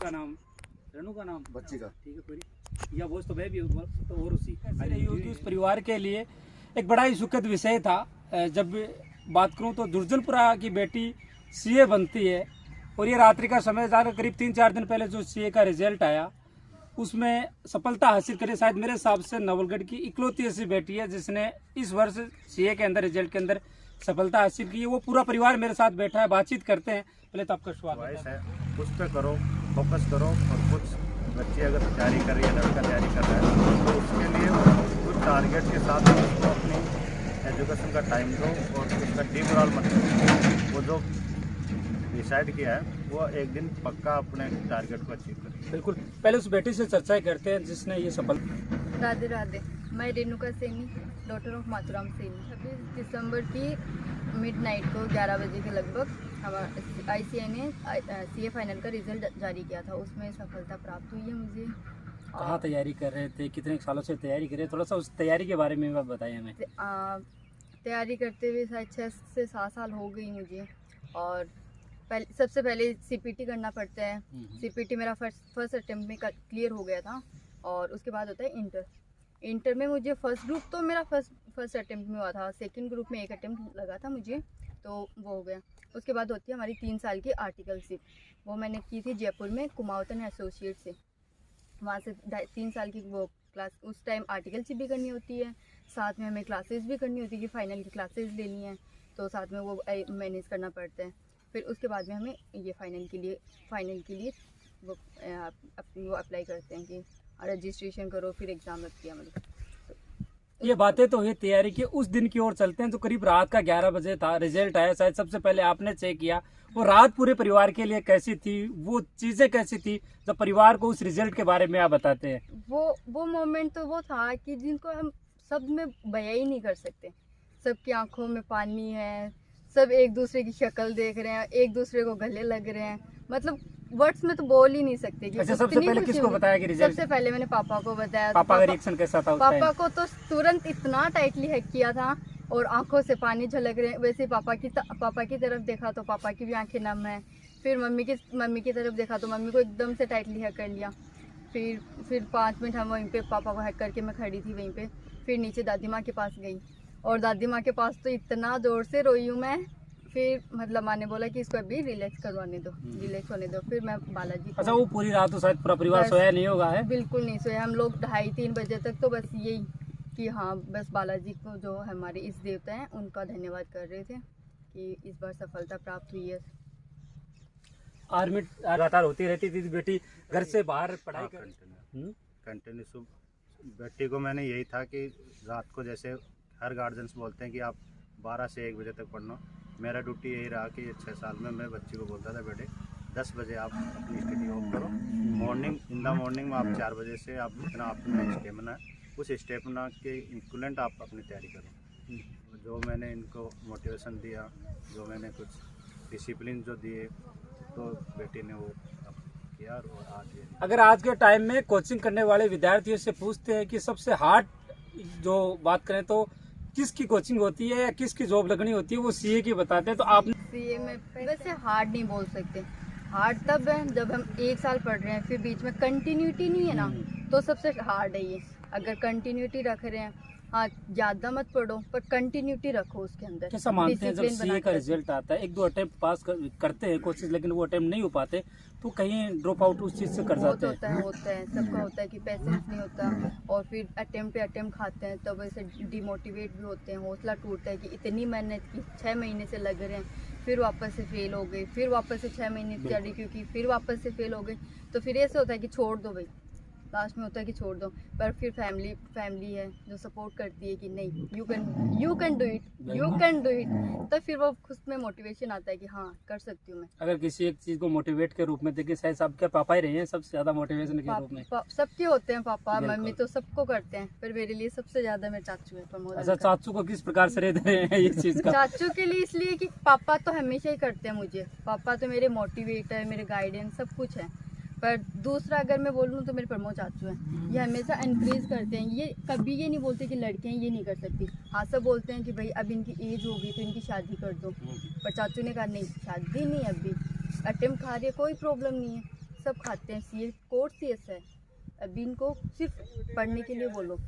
आपका नाम? रेणु का नाम? बच्ची का। ठीक है पूरी या वो तो मैं भी और उसी उस परिवार के लिए एक बड़ा ही सुखद विषय था। जब बात करूं तो दुर्जनपुरा की बेटी सीए बनती है और ये रात्रि का समय ज़्यादा करीब 3-4 दिन पहले जो सीए का रिजल्ट आया उसमें सफलता हासिल करी। शायद मेरे हिसाब से नवलगढ़ की इकलौती ऐसी बेटी है जिसने इस वर्ष सीए के अंदर रिजल्ट के अंदर सफलता हासिल की है। वो पूरा परिवार मेरे साथ बैठा है, बातचीत करते हैं। पहले तो आपका स्वागत है। कुछ पे करो, फोकस करो और कुछ बच्चे अगर तैयारी कर रही है लड़का तैयारी कर रहा है तो उसके लिए कुछ टारगेट के साथ उसको अपनी एजुकेशन का टाइम दो और उसका डीमोरल मत करो। वो जो डिसाइड किया है वो एक दिन पक्का अपने टारगेट को अचीव करें। बिल्कुल, पहले उस बेटी से चर्चा करते हैं जिसने ये सफल। राधे राधे, मैं रेणुका सैनी, डॉटर ऑफ माथुराम सैनी। 26 दिसंबर की मिडनाइट को 11 बजे के लगभग हमारा ICI ने सीए फाइनल का रिजल्ट जारी किया था। उसमें सफलता प्राप्त हुई है मुझे। कहाँ तैयारी कर रहे थे, कितने सालों से तैयारी कर रहे थे, थोड़ा सा उस तैयारी के बारे में बताइए हमें। तैयारी करते हुए शायद 6 से 7 साल हो गई मुझे। और सबसे पहले CPT करना पड़ता है। CPT मेरा फर्स्ट अटेम्प्ट में क्लियर हो गया था और उसके बाद होता है इंटर में मुझे फर्स्ट ग्रुप तो मेरा फर्स्ट अटेम्प्ट में हुआ था। सेकंड ग्रुप में 1 अटेम्प्ट लगा था मुझे, तो वो हो गया। उसके बाद होती है हमारी 3 साल की आर्टिकलशिप। वो मैंने की थी जयपुर में कुमावतन एसोसिएट से। वहाँ से 3 साल की वो क्लास, उस टाइम आर्टिकलशिप भी करनी होती है, साथ में हमें क्लासेस भी करनी होती है कि फ़ाइनल की क्लासेस लेनी है, तो साथ में वो मैनेज करना पड़ता है। फिर उसके बाद में हमें ये फाइनल के लिए वो अप्लाई करते हैं कि रजिस्ट्रेशन करो, फिर एग्ज़ाम रखती है हमारी। ये बातें तो हुई तैयारी की। उस दिन की ओर चलते हैं जो करीब रात का 11 बजे था, रिजल्ट आया। शायद सबसे पहले आपने चेक किया, वो रात पूरे परिवार के लिए कैसी थी, वो चीज़ें कैसी थी जब परिवार को उस रिजल्ट के बारे में आप बताते हैं। वो मोमेंट तो वो था कि जिनको हम शब्द में बयां ही नहीं कर सकते। सबकी आंखों में पानी है, सब एक दूसरे की शक्ल देख रहे हैं, एक दूसरे को गले लग रहे हैं, मतलब वर्ड्स में तो बोल ही नहीं सकते कि अच्छा, सबसे पहले किसको बताया कि रिजल्ट? सबसे पहले मैंने पापा को बताया। पापा का रिएक्शन कैसा था उस टाइम? पापा को तो तुरंत इतना टाइटली हैक किया था और आंखों से पानी झलक रहे हैं। वैसे पापा की तरफ देखा तो पापा की भी आंखें नम है। फिर मम्मी की तरफ देखा तो मम्मी को एकदम से टाइटली हैक कर लिया। फिर 5 मिनट हम वहीं पे पापा को हैक करके मैं खड़ी थी वहीं पे। फिर नीचे दादी माँ के पास गई और दादी माँ के पास तो इतना ज़ोर से रोई हूँ मैं। फिर मतलब माँ ने बोला कि इसको अभी रिलैक्स होने दो। फिर मैं बालाजी। अच्छा, वो पूरी रात तो शायद पूरा परिवार सोया नहीं होगा है? बिल्कुल नहीं सोया हम लोग। 2:30-3 बजे तक तो बस यही कि हाँ, बस बालाजी को जो हमारे इस देवता हैं उनका धन्यवाद कर रहे थे कि इस बार सफलता प्राप्त हुई है। आर्मी लगातार होती रहती थी बेटी, घर से बाहर पढ़ाई कंटिन्यू। बेटी को मैंने यही था कि रात को जैसे हर गार्जियंस बोलते हैं कि आप 12 से 1 बजे तक पढ़ना, मेरा ड्यूटी यही रहा कि 6 साल में मैं बच्ची को बोलता था बेटे 10 बजे आप अपनी स्टडी ऑफ करो। इन द मॉर्निंग में आप 4 बजे से आप जितना आपका स्टेमिना है उस स्टेमिना के इक्वलेंट आप अपनी तैयारी करो। जो मैंने इनको मोटिवेशन दिया, जो मैंने कुछ डिसिप्लिन जो दिए, तो बेटी ने वो किया। और आज अगर आज के टाइम में कोचिंग करने वाले विद्यार्थियों से पूछते हैं कि सबसे हार्ड जो बात करें तो किसकी कोचिंग होती है या किसकी जॉब लगनी होती है, वो सीए की बताते हैं। तो आप सीए में वैसे हार्ड नहीं बोल सकते। हार्ड तब है जब हम 1 साल पढ़ रहे हैं, फिर बीच में कंटिन्यूटी नहीं है ना, तो सबसे हार्ड है ये। अगर कंटिन्यूटी रख रहे हैं, हाँ ज़्यादा मत पढ़ो पर कंटिन्यूटी रखो उसके अंदर। कैसा मानते हैं जब सीए का रिजल्ट आता है, 1-2 अटेम्प्ट पास करते हैं कोशिश, लेकिन वो अटेम्प्ट नहीं हो पाते तो कहीं ड्रॉप आउट उस चीज़ से कर जाते हैं? होता है सबका होता है कि पेशेंस नहीं होता और फिर अटेम्प्ट पे अटेम्प्ट खाते हैं, तब वैसे डिमोटिवेट भी होते हैं, हौसला टूटता है कि इतनी मेहनत की, 6 महीने से लग रहे हैं, फिर वापस से फेल हो गए, फिर वापस से 6 महीने की तैयारी क्योंकि फिर वापस से फेल हो गए, तो फिर ऐसे होता है कि छोड़ दो भाई। लास्ट में होता है कि छोड़ दो, पर फिर फैमिली है जो सपोर्ट करती है कि नहीं यू कैन डू इट, तो फिर वो खुद में मोटिवेशन आता है कि हाँ कर सकती हूँ मैं। अगर किसी एक चीज को मोटिवेट के रूप में देखें, शायद आपके पापा ही रहे हैं सबसे ज्यादा मोटिवेशन के रूप में। सबके होते हैं पापा मम्मी, तो सबको करते हैं, पर मेरे लिए सबसे ज्यादा मेरे चाचू है प्रमोद। अच्छा, चाचू को किस प्रकार से दे रहे हैं ये चीज का? चाचू के लिए इसलिए कि पापा तो हमेशा ही करते हैं मुझे, पापा तो मेरे मोटिवेटर, मेरे गाइडेंस सब कुछ है। पर दूसरा अगर मैं बोलूँ तो मेरे प्रमोद चाचू हैं, ये हमेशा एनकरेज करते हैं। ये कभी ये नहीं बोलते कि लड़कियां ये नहीं कर सकती, हाँ सब बोलते हैं कि भाई अब इनकी एज होगी तो इनकी शादी कर दो, पर चाचू ने कहा नहीं शादी नहीं, अभी अटेम्प्ट खा रही है कोई प्रॉब्लम नहीं है, सब खाते हैं। सीए कोर्स ही ऐसा है, अभी इनको सिर्फ पढ़ने के लिए बोलो,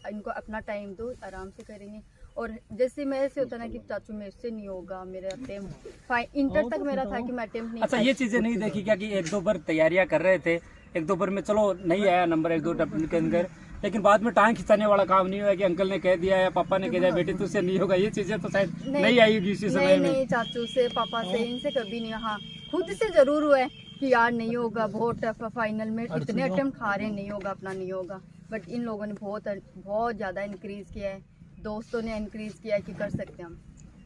इनको अपना टाइम दो, आराम से करेंगे। और जैसे मेरे से होता ना कि चाचू मेरे से नहीं होगा, मेरा अटेम्प्ट इंटर तक मेरा था कि मैं अटेम्प्ट नहीं। अच्छा, ये चीजें नहीं देखी क्या कि एक दो बार तैयारियां कर रहे थे, एक दो बार में चलो नहीं आया नंबर एक दो टप्पल के अंदर, लेकिन बाद में टांग खिंचाने वाला काम नहीं हुआ कि अंकल ने कह दिया या पापा ने कह दिया बेटी तुझसे नहीं होगा, ये चीजें तो शायद नहीं आई होगी इसी समय में। नहीं, चाचू से पापा से इनसे कभी नहीं। हाँ, खुद से जरूर हुआ है कि यार नहीं होगा, बहुत टफ है, फाइनल में इतने अटेम्प्ट खा रहे हैं, नहीं होगा, अपना नहीं होगा। बट इन लोगों ने बहुत ज़्यादा इंक्रीज किया है, दोस्तों ने इंक्रीज किया है कि कर सकते हैं हम।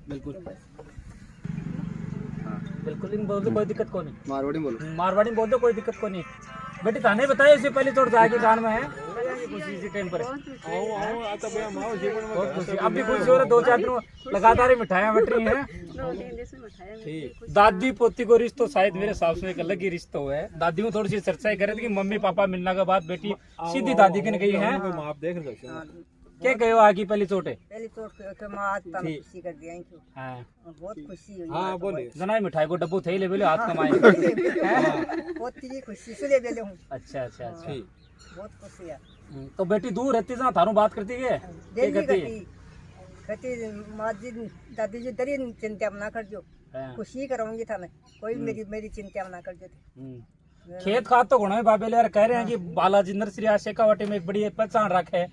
बिल्कुल तो बस बिल्कुल, इन बोल दो कोई दिक्कत को नहीं, मारवाड़ी बोलो, मारवाड़ी बोल दो कोई दिक्कत को नहीं। बेटी थाने बताया इससे पहले चोट जाके कान में है इसी टाइम पर बहुत खुशी, अब भी खुशी हो रहा है। 2-4 दिन लगातार मिठाइयाँ बट रही हैं। दादी पोती को रिश्तो शायद मेरे हिसाब से एक अलग ही रिश्ता हुआ है। दादी में थोड़ी सी चर्चा करे थी कि मम्मी पापा मिलने के बाद बेटी सीधी दादी के गई है। क्या कहो आगे पहली चोट है? पहली चोट के मां आज तक खुशी कर दिया क्यों? हाँ, बहुत खुशी हुई। हाँ बोलिए। जना मिठाई को डब्बू थे ले बोले हाथ कमाए। बहुत ही खुशी से ले बेले हूं। अच्छा अच्छा अच्छा, बहुत खुशी है। तो बेटी दूर रहती ना थारू बात करती है डेली कहती माँ जी दादी जी दरी चिंता ना कर जो, खुशी कराऊंगी था मैं, कोई मेरी चिंता ना कर जो। खेत खाद तो घोड़ा बाबे यार कह रहे हैं कि बालाजी नर्सरी आज शेखावाटी में एक बड़ी पहचान रखे है।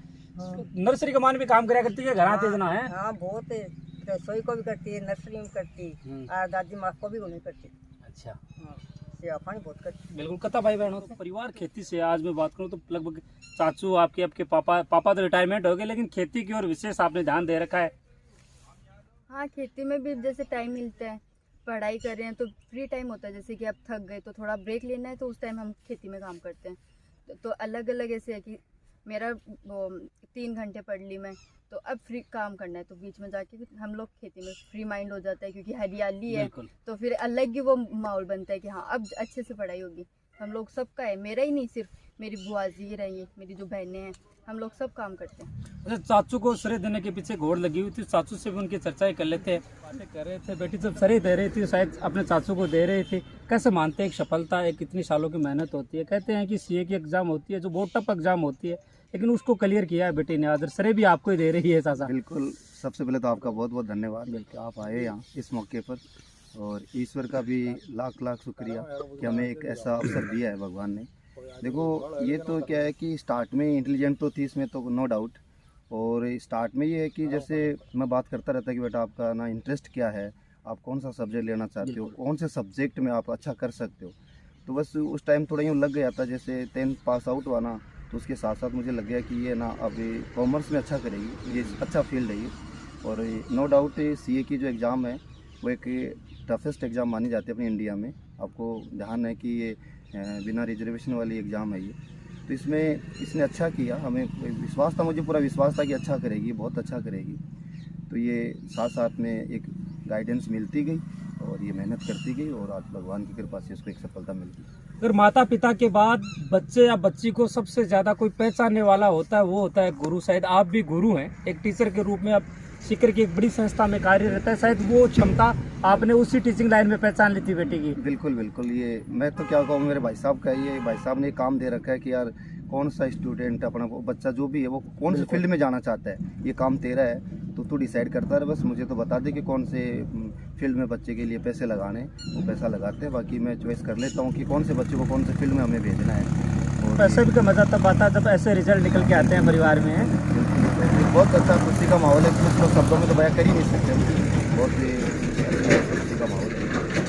नर्सरी का मान भी काम करा करती है, घर आते जना है। हाँ बहुत है, रसोई को भी करती है, नर्सरी में करती है, और दादी माँ को भी उन्हें करती। अच्छा, सेवा पानी बहुत करती। बिल्कुल कथा भाई बहनों, तो परिवार खेती से आज मैं बात करूं तो लगभग चाचू आपके पापा तो रिटायरमेंट हो गए, लेकिन खेती की ओर विशेष आपने ध्यान दे रखा है। हाँ, खेती में भी जैसे टाइम मिलता है, पढ़ाई कर रहे हैं तो फ्री टाइम होता है, जैसे कि अब थक गए तो थोड़ा ब्रेक लेना है तो उस टाइम हम खेती में काम करते हैं। तो अलग अलग ऐसे है कि मेरा 3 घंटे पढ़ ली मैं, तो अब फ्री काम करना है तो बीच में जाके हम लोग खेती में फ्री माइंड हो जाता है, क्योंकि हरियाली है तो फिर अलग ही वो माहौल बनता है कि हाँ अब अच्छे से पढ़ाई होगी। हम लोग सबका है, मेरा ही नहीं, सिर्फ मेरी बुआ जी रही है, मेरी जो बहनें हैं, हम लोग सब काम करते हैं। अच्छा, चाचू को श्रेय देने के पीछे घोड़ लगी हुई थी, चाचू से भी उनकी चर्चाएं कर लेते हैं, बातें कर रहे थे। बेटी जब श्रेय दे रही थी शायद अपने चाचू को दे रहे थे, कैसे मानते हैं एक सफलता एक इतनी सालों की मेहनत होती है? कहते हैं कि सीए की एग्जाम होती है जो बहुत टफ एग्जाम होती है, लेकिन उसको क्लियर किया है बेटी ने, आज श्रेय भी आपको ही दे रही है चाचा। बिल्कुल, सबसे पहले तो आपका बहुत बहुत धन्यवाद कि आप आए यहाँ इस मौके पर, और ईश्वर का भी लाख लाख शुक्रिया कि हमें एक ऐसा अवसर दिया है भगवान ने। देखो, ये तो क्या है कि स्टार्ट में इंटेलिजेंट तो थी, इसमें तो नो डाउट, और स्टार्ट में ये है कि जैसे मैं बात करता रहता कि बेटा आपका ना इंटरेस्ट क्या है, आप कौन सा सब्जेक्ट लेना चाहते हो, कौन से सब्जेक्ट में आप अच्छा कर सकते हो। तो बस उस टाइम थोड़ा यूँ लग गया था, जैसे 10th पास आउट हुआ ना, तो उसके साथ साथ मुझे लग गया कि ये ना अभी कॉमर्स में अच्छा करेगी, ये अच्छा फील्ड है ये। और नो डाउट सीए की जो एग्ज़ाम है वो एक टफेस्ट एग्ज़ाम मानी जाती है अपनी इंडिया में। आपको ध्यान है कि ये बिना रिजर्वेशन वाली एग्ज़ाम है ये, तो इसमें इसने अच्छा किया, हमें विश्वास था, मुझे पूरा विश्वास था कि अच्छा करेगी, बहुत अच्छा करेगी। तो ये साथ साथ में एक गाइडेंस मिलती गई और ये मेहनत करती गई, और आज भगवान की कृपा से इसको एक सफलता मिल गई। अगर माता पिता के बाद बच्चे या बच्ची को सबसे ज़्यादा कोई पहचानने वाला होता है वो होता है गुरु। शायद आप भी गुरु हैं, एक टीचर के रूप में आप सीकर की एक बड़ी संस्था में कार्य रहता है, शायद वो क्षमता आपने उसी टीचिंग लाइन में पहचान ली थी बेटी की। बिल्कुल बिल्कुल, ये मैं तो क्या कहूँ, मेरे भाई साहब का ये भाई साहब ने काम दे रखा है कि यार कौन सा स्टूडेंट अपना बच्चा जो भी है वो कौन से फील्ड में जाना चाहता है, ये काम तेरा है, तो तू डिसाइड करता है, बस मुझे तो बता दे कि कौन से फील्ड में बच्चे के लिए पैसे लगाने, वो पैसा लगाते हैं, बाकी मैं चॉइस कर लेता हूँ कि कौन से बच्चे को कौन से फील्ड में हमें भेजना है। और पैसे भी का मज़ा तब आता है जब ऐसे रिजल्ट निकल के आते हैं परिवार में। बहुत अच्छा खुशी का माहौल है, कुछ लोग शब्दों में तो बयां कर ही नहीं सकते, बहुत ही अच्छा खुशी का माहौल है।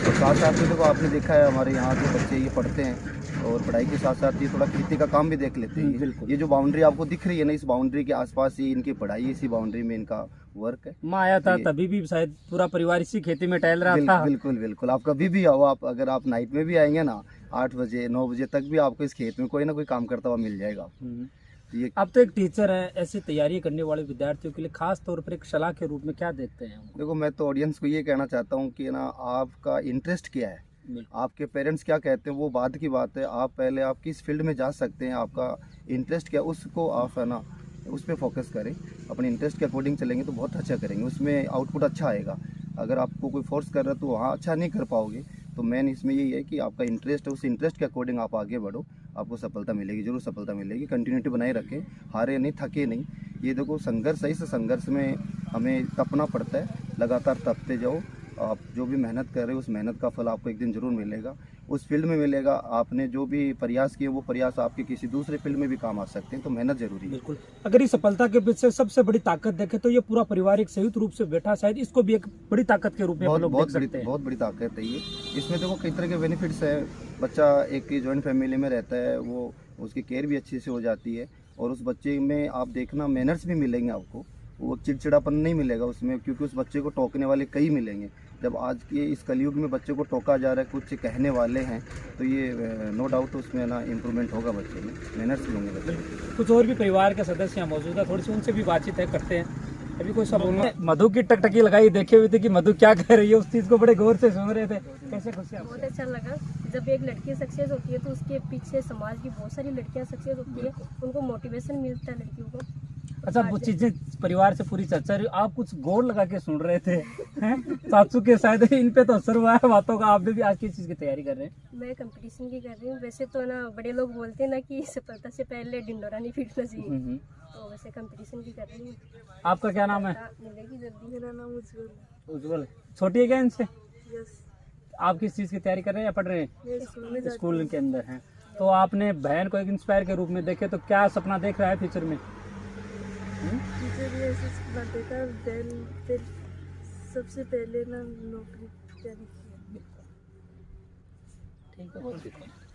और साथ साथ में देखो, आपने देखा है हमारे यहाँ जो बच्चे ये पढ़ते हैं और पढ़ाई के साथ साथ ये थोड़ा खेती का काम भी देख लेते हैं। बिल्कुल। ये जो बाउंड्री आपको दिख रही है ना, इस बाउंड्री के आसपास ही इनकी पढ़ाई, इसी बाउंड्री में इनका वर्क है। मैं आया था तभी भी शायद पूरा परिवार इसी खेती में टहल रहा था। बिल्कुल बिल्कुल, आप कभी भी आओ, आप अगर आप नाइट में भी आएंगे ना 8 बजे 9 बजे तक भी आपको इस खेत में कोई ना कोई काम करता हुआ मिल जाएगा। ये अब तो एक टीचर है, ऐसी तैयारी करने वाले विद्यार्थियों के लिए खास तौर पर एक सलाह के रूप में क्या देखते हैं? देखो, मैं तो ऑडियंस को ये कहना चाहता हूँ कि ना आपका इंटरेस्ट क्या है, आपके पेरेंट्स क्या कहते हैं वो बाद की बात है, आप पहले आप किस फील्ड में जा सकते हैं, आपका इंटरेस्ट क्या, उसको आप है ना उस पर फोकस करें, अपने इंटरेस्ट के अकॉर्डिंग चलेंगे तो बहुत अच्छा करेंगे, उसमें आउटपुट अच्छा आएगा। अगर आपको कोई फोर्स कर रहा है तो वहाँ अच्छा नहीं कर पाओगे, तो मेन इसमें यही है कि आपका इंटरेस्ट है, उस इंटरेस्ट के अकॉर्डिंग आप आगे बढ़ो, आपको सफलता मिलेगी, जरूर सफलता मिलेगी। कंटिन्यूटी बनाए रखें, हारे नहीं, थके नहीं। ये देखो संघर्ष है, इस संघर्ष में हमें तपना पड़ता है, लगातार तपते जाओ। आप जो भी मेहनत कर रहे हो उस मेहनत का फल आपको एक दिन जरूर मिलेगा, उस फील्ड में मिलेगा। आपने जो भी प्रयास किए वो प्रयास आपके किसी दूसरे फील्ड में भी काम आ सकते हैं, तो मेहनत जरूरी है। बिल्कुल। अगर इस सफलता के पीछे सबसे बड़ी ताकत देखें तो ये पूरा परिवार एक संयुक्त रूप से बैठा, शायद इसको भी एक बड़ी ताकत के रूप में हम लोग देख सकते हैं। बहुत बड़ी ताकत है ये। इसमें देखो कई तरह के बेनिफिट्स है। बच्चा एक जॉइंट फैमिली में रहता है, वो उसकी केयर भी अच्छे से हो जाती है, और उस बच्चे में आप देखना मैनर्स भी मिलेंगे आपको, वो चिड़चिड़ापन नहीं मिलेगा उसमें, क्योंकि उस बच्चे को टोकने वाले कई मिलेंगे। जब आज के इस कलयुग में बच्चे को टोका जा रहा है, कुछ कहने वाले हैं, तो ये नो डाउट उसमें ना इम्प्रूवमेंट होगा बच्चे में, मैनर्स भी होंगे बच्चे में। कुछ और भी परिवार के सदस्य यहाँ मौजूद है, थोड़ी सी उनसे भी बातचीत है करते हैं। अभी कोई सब बोलना, मधु की टकटकी लगाई देखे हुए थे कि मधु क्या कह रही है, उस चीज को बड़े गौर से सुन रहे थे। कैसे खुशी आपको? बहुत अच्छा लगा। जब एक लड़की सक्सेस होती है तो उसके पीछे समाज की बहुत सारी लड़कियां सक्सेस होती है, उनको मोटिवेशन मिलता है लड़कियों को। अच्छा, वो चीजें परिवार से पूरी चर्चा रही, आप कुछ गौर लगा के सुन रहे थे हैं? सासू के शायद इन पे तो असर हुआ है बातों का। आप भी आज किस चीज की तैयारी कर रहे हैं? मैं कंपटीशन की कर रही हूँ। वैसे तो ना बड़े लोग बोलते हैं ना कि सफलता से पहले ढिंडोरा नहीं पीटना चाहिए, तो वैसे कंपटीशन की कर रही हूँ। आपका क्या नाम है? मिलेगी जल्दी। मेरा नाम उज्जवल। उज्जवल। छोटी है क्या इनसे? यस। आप किस चीज की तैयारी कर रहे हैं या पढ़ रहे हैं? मैं स्कूल में स्कूल के अंदर हैं। तो आपने बहन को एक इंस्पायर के रूप में देखे, तो क्या सपना देख रहा है फ्यूचर में? टीचर भी ऐसे बातें था, फिर सबसे पहले ना नौकरी तैयारी की। ठीक है।